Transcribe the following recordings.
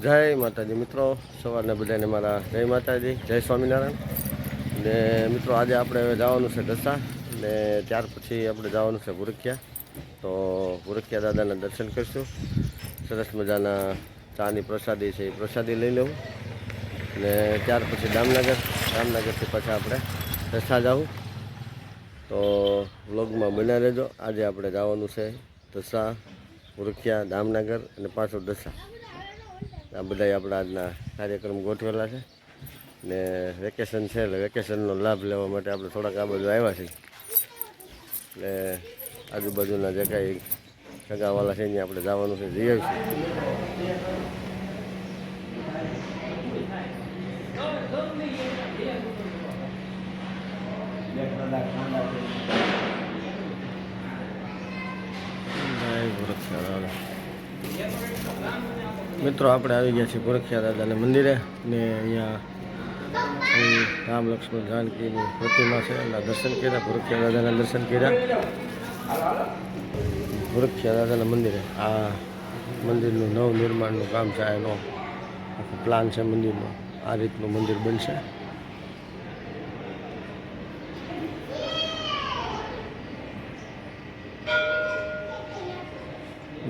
જય માતાજી મિત્રો, સવારના બધાને મારા જય માતાજી, જય સ્વામિનારાયણ. ને મિત્રો આજે આપણે હવે જવાનું છે દસા ને ત્યાર પછી આપણે જવાનું છે ભૂરખિયા. તો ભૂરખિયા દાદાના દર્શન કરીશું. સરસ મજાના ચાની પ્રસાદી છે એ પ્રસાદી લઈ લેવું ને ત્યાર પછી દામનગરથી પાછા આપણે દસા જવું. તો વ્લોગમાં બન્યા રહેજો. આજે આપણે જવાનું છે દસા, ભૂરખિયા, દામનગર અને પાછો દસા. આ બધા આપણા આજના કાર્યક્રમ ગોઠવેલા છે ને વેકેશન છે એટલે વેકેશનનો લાભ લેવા માટે આપણે થોડાક આ બાજુ આવ્યા છીએ. એટલે આજુબાજુના જે કાંઈ સગાવાલા છે અહીંયા આપણે જવાનું છે, જઈ આવીશું. મિત્રો આપણે આવી ગયા છીએ ભૂરખિયા દાદાના મંદિરે ને અહીંયા શ્રી રામ લક્ષ્મણ જાનકીની પ્રતિમા છે. એના દર્શન કર્યા, ભૂરખિયા દાદાના દર્શન કર્યા. ભૂરખિયા દાદાના મંદિરે આ મંદિરનું નવનિર્માણનું કામ છે. એનો પ્લાન છે મંદિરનો. આ રીતનું મંદિર બનશે.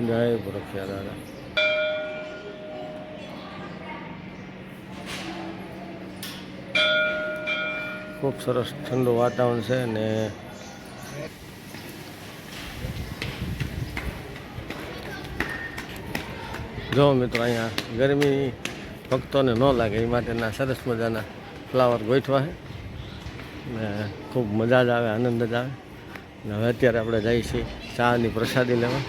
જય ભૂરખિયા દાદા. ખૂબ સરસ ઠંડુ વાતાવરણ છે ને જો મિત્રો અહીંયા ગરમી ભક્તોને ન લાગે એ માટેના સરસ મજાના ફ્લાવર ગોઠવા છે ને ખૂબ મજા જ આવે, આનંદ જ આવે. ને હવે અત્યારે આપણે જઈએ છીએ ચાની પ્રસાદી લેવા.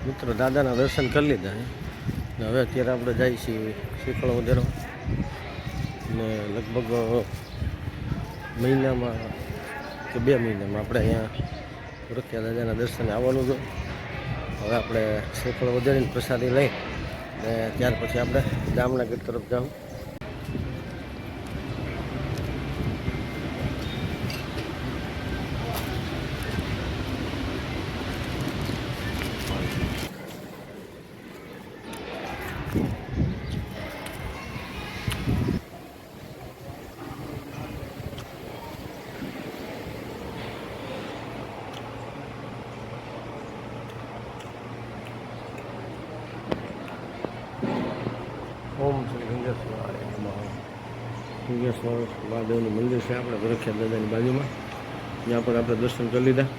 મિત્રો દાદાના દર્શન કરી લીધા ને હવે અત્યારે આપણે જઈએ છીએ શ્રીફળ વધારવા. ને લગભગ મહિનામાં કે 2 મહિનામાં આપણે અહીંયા ભૂરખિયા દાદાના દર્શને આવવાનું છે. હવે આપણે શ્રીફળ વધારીને પ્રસાદી લઈ ને ત્યાર પછી આપણે દામનગર તરફ જાઉં. ઓમ શ્રી ગંગેશ્વરાય નમઃ. ગંગેશ્વર મહાદેવનું મંદિર છે આપણે ભૂરખિયા દાદાની બાજુમાં. ત્યાં પણ આપણે દર્શન કરી લીધા.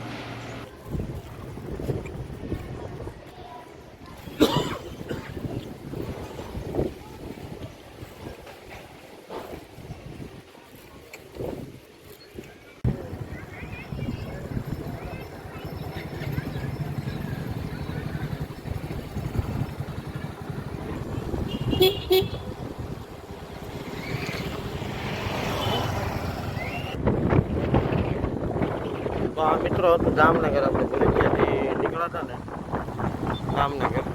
મિત્રો હતું જામનગર. આપણે ભૂરખિયાથી નીકળ્યા હતા ને જામનગર